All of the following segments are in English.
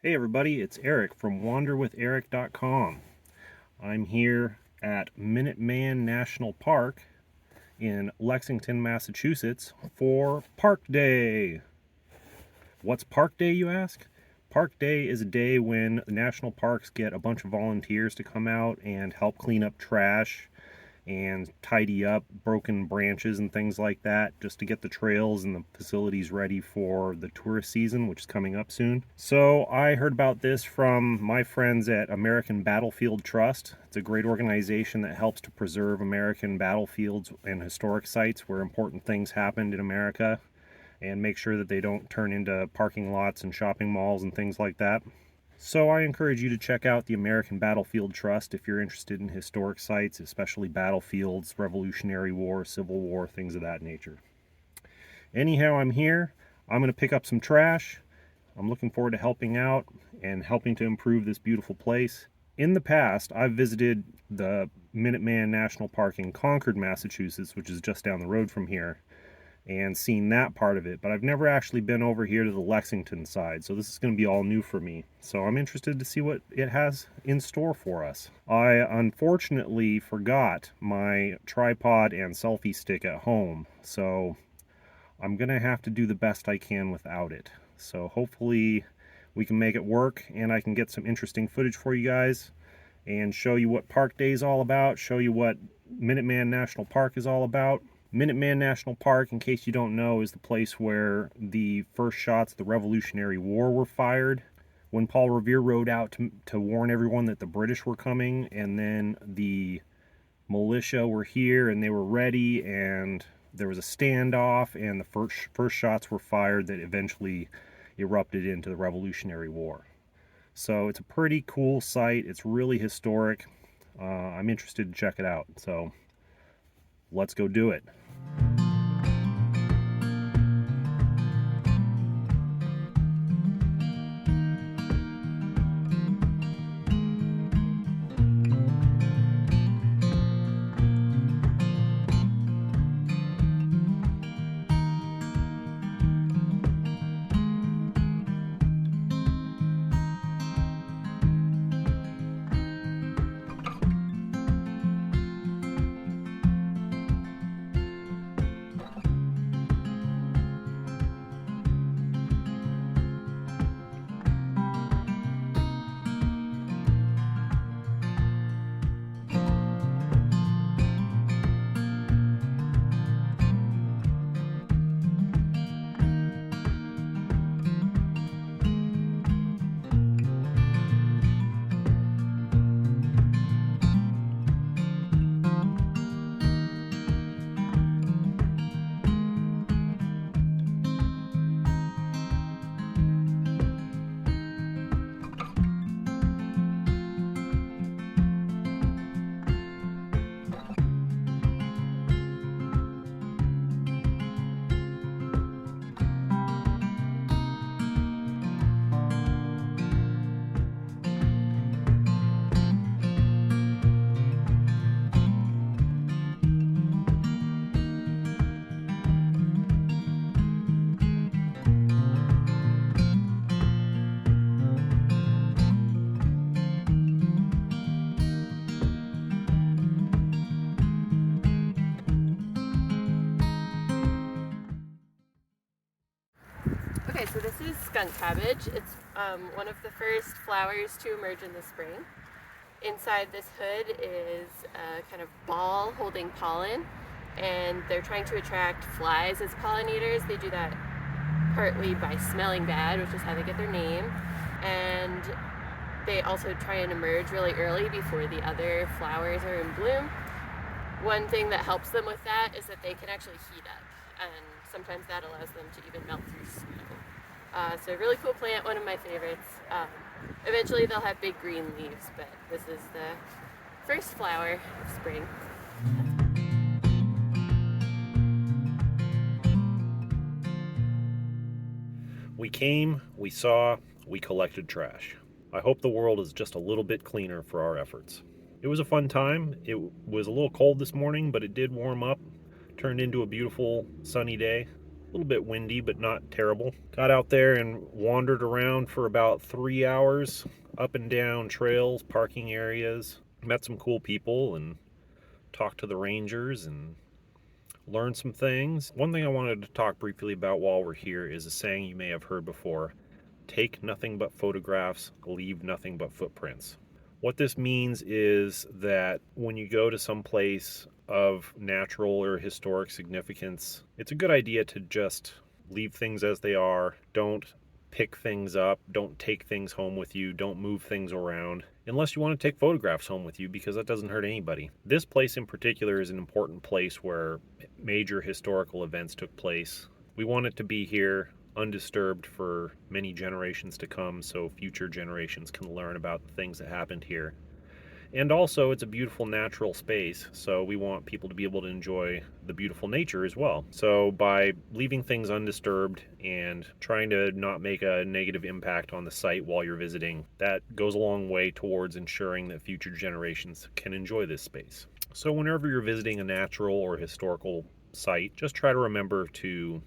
Hey everybody, it's Eric from wanderwitheric.com. I'm here at Minuteman National Park in Lexington, Massachusetts for Park Day. What's Park Day, you ask? Park Day is a day when the national parks get a bunch of volunteers to come out and help clean up trash and tidy up broken branches and things like that, just to get the trails and the facilities ready for the tourist season, which is coming up soon. So I heard about this from my friends at American Battlefield Trust. It's a great organization that helps to preserve American battlefields and historic sites where important things happened in America and make sure that they don't turn into parking lots and shopping malls and things like that. So I encourage you to check out the American Battlefield Trust if you're interested in historic sites, especially battlefields, Revolutionary War, Civil War, things of that nature. Anyhow, I'm here. I'm going to pick up some trash. I'm looking forward to helping out and helping to improve this beautiful place. In the past, I've visited the Minuteman National Park in Concord, Massachusetts, which is just down the road from here, and seen that part of it, but I've never actually been over here to the Lexington side, so this is going to be all new for me. So I'm interested to see what it has in store for us. I unfortunately forgot my tripod and selfie stick at home, so I'm going to have to do the best I can without it. So hopefully we can make it work and I can get some interesting footage for you guys and show you what Park Day is all about, show you what Minuteman National Park is all about. Minuteman National Park, in case you don't know, is the place where the first shots of the Revolutionary War were fired. When Paul Revere rode out to warn everyone that the British were coming, and then the militia were here and they were ready, and there was a standoff, and the first shots were fired that eventually erupted into the Revolutionary War. So it's a pretty cool site. It's really historic. I'm interested to check it out. So let's go do it. Okay, so this is skunk cabbage. It's one of the first flowers to emerge in the spring. Inside this hood is a kind of ball holding pollen, and they're trying to attract flies as pollinators. They do that partly by smelling bad, which is how they get their name, and they also try and emerge really early before the other flowers are in bloom. One thing that helps them with that is that they can actually heat up, and sometimes that allows them to even melt through snow. So a really cool plant, one of my favorites. Eventually they'll have big green leaves, but this is the first flower of spring. We came, we saw, we collected trash. I hope the world is just a little bit cleaner for our efforts. It was a fun time. It was a little cold this morning, but it did warm up. Turned into a beautiful sunny day. A little bit windy, but not terrible. Got out there and wandered around for about 3 hours, up and down trails, parking areas. Met some cool people and talked to the rangers and learned some things. One thing I wanted to talk briefly about while we're here is a saying you may have heard before: take nothing but photographs, leave nothing but footprints. What this means is that when you go to some place of natural or historic significance, it's a good idea to just leave things as they are. Don't pick things up, don't take things home with you, don't move things around, unless you want to take photographs home with you, because that doesn't hurt anybody. This place in particular is an important place where major historical events took place. We want it to be here undisturbed for many generations to come, so future generations can learn about the things that happened here. And also, it's a beautiful natural space, so we want people to be able to enjoy the beautiful nature as well. So by leaving things undisturbed and trying to not make a negative impact on the site while you're visiting, that goes a long way towards ensuring that future generations can enjoy this space. So whenever you're visiting a natural or historical site, just try to remember to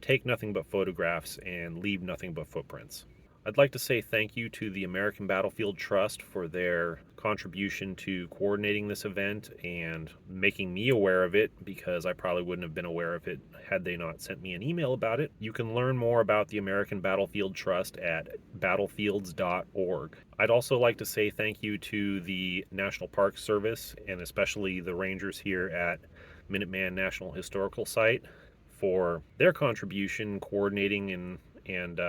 take nothing but photographs and leave nothing but footprints. I'd like to say thank you to the American Battlefield Trust for their contribution to coordinating this event and making me aware of it, because I probably wouldn't have been aware of it had they not sent me an email about it. You can learn more about the American Battlefield Trust at battlefields.org. I'd also like to say thank you to the National Park Service, and especially the rangers here at Minuteman National Historical Site, for their contribution coordinating and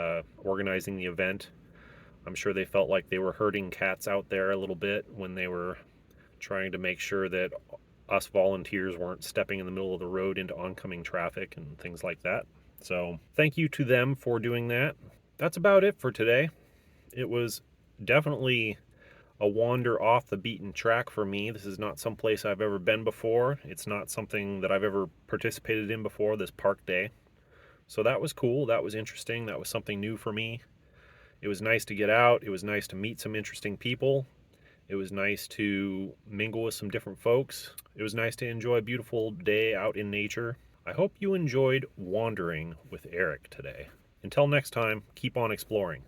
organizing the event. I'm sure they felt like they were herding cats out there a little bit when they were trying to make sure that us volunteers weren't stepping in the middle of the road into oncoming traffic and things like that. So thank you to them for doing that. That's about it for today. It was definitely a wander off the beaten track for me. This is not some place I've ever been before. It's not something that I've ever participated in before, this park day. So that was cool. That was interesting. That was something new for me. It was nice to get out. It was nice to meet some interesting people. It was nice to mingle with some different folks. It was nice to enjoy a beautiful day out in nature. I hope you enjoyed wandering with Eric today. Until next time, keep on exploring.